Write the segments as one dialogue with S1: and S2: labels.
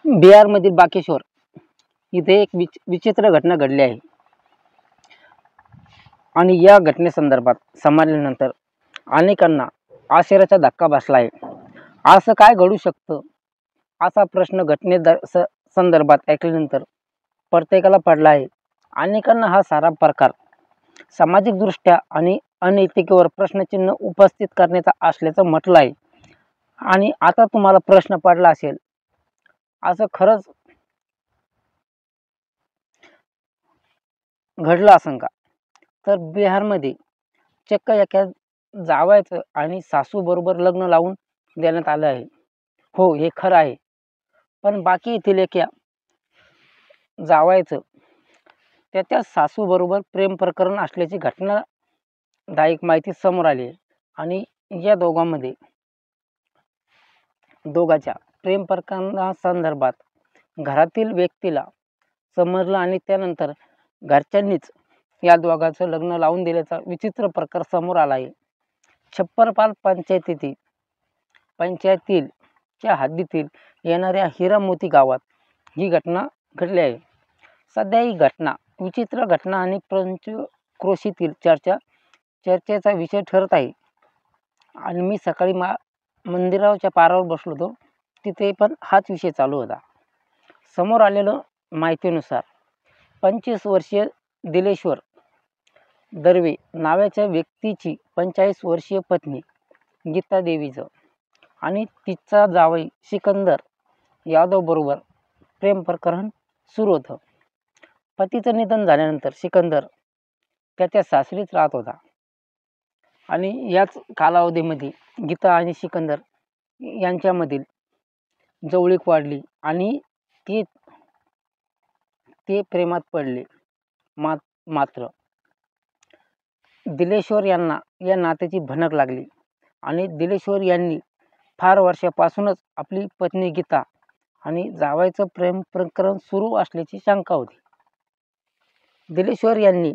S1: बिहारमधील बाकेश्वर इथे एक विचित्र घटना घडली आहे आणि या घटनेसंदर्भात समजल्यानंतर अनेकांना आश्चर्याचा धक्का बसला आहे. असं काय घडू शकतं असा प्रश्न संदर्भात ऐकल्यानंतर प्रत्येकाला पडला आहे. अनेकांना हा सारा प्रकार सामाजिकदृष्ट्या आणि अनैतिकतेवर प्रश्नचिन्ह उपस्थित करण्याचा असल्याचं म्हटलं आहे. आणि आता तुम्हाला प्रश्न पडला असेल, असं खरंच घडलं असेल का? तर बिहारमध्ये चक्क एका जावयाचं आणि सासूबरोबर लग्न लावून देण्यात आलं आहे. हो, हे खरं आहे. पण बाकी येथील एका जावयाचं त्याच्या सासूबरोबर प्रेम प्रकरण असल्याची घटनादायक माहिती समोर आली आहे. आणि या दोघांच्या प्रेम प्रकरणासंदर्भात घरातील व्यक्तीला समजलं आणि त्यानंतर घरच्यांनीच या दोघांचं लग्न लावून दिल्याचा विचित्र प्रकार समोर आला आहे. छप्परपाल पंचायतीच्या हद्दीतील येणाऱ्या हिरामोती गावात ही घटना घडली आहे. सध्या ही घटना विचित्र घटना आणि पंचक्रोशीतील चर्चेचा विषय ठरत आहे. आणि मी सकाळी मंदिराच्या पारावर बसलो होतो, तिथे पण हाच विषय चालू होता. समोर आलेलं माहितीनुसार 25 वर्षीय दिलेश्वर दर्वे नावाच्या व्यक्तीची 45 वर्षीय पत्नी गीता देवीचं आणि तिचा जावई सिकंदर यादव बरोबर प्रेम प्रकरण सुरू होतं. पतीचं निधन झाल्यानंतर सिकंदर त्याच्या सासरीच राहत होता आणि याच कालावधीमध्ये गीता आणि सिकंदर यांच्यामधील जवळीक वाढली आणि ते प्रेमात पडले. मात्र दिलेश्वर यांना या नात्याची भनक लागली आणि दिलेश्वर यांनी फार वर्षापासूनच आपली पत्नी गीता आणि जावयाचं प्रेम प्रकरण सुरू असल्याची शंका होती. दिलेश्वर यांनी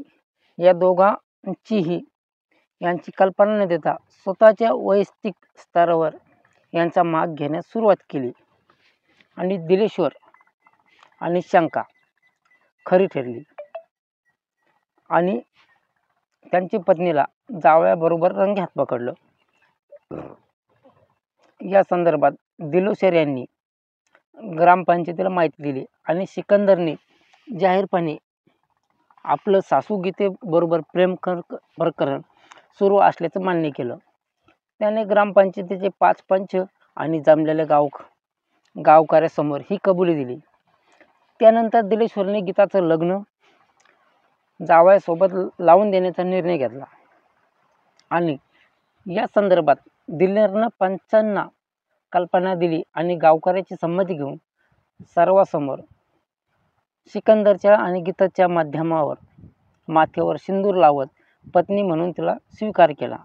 S1: या दोघांचीही यांची कल्पना न देता स्वतःच्या वैयक्तिक स्तरावर यांचा माग घेण्यास सुरुवात केली आणि दिलेश्वर आणि शंका खरी ठरली आणि त्यांची पत्नीला जावयाबरोबर रंगेहात पकडलं. या संदर्भात दिलेश्वर यांनी ग्रामपंचायतीला माहिती दिली आणि सिकंदरने जाहीरपणे आपलं सासू गीतेबरोबर प्रेम प्रकरण सुरू असल्याचं मान्य केलं. त्याने ग्रामपंचायतीचे 5 पंच आणि जमलेल्या गावकऱ्यासमोर ही कबुली दिली. त्यानंतर दिलेश्वरने गीताचं लग्न जावयासोबत लावून देण्याचा निर्णय घेतला आणि या संदर्भात दिलेरनं पंचांना कल्पना दिली आणि गावकऱ्याची संमती घेऊन सर्वांसमोर सिकंदरच्या आणि गीताच्या माथ्यावर सिंदूर लावत पत्नी म्हणून तिला स्वीकार केला.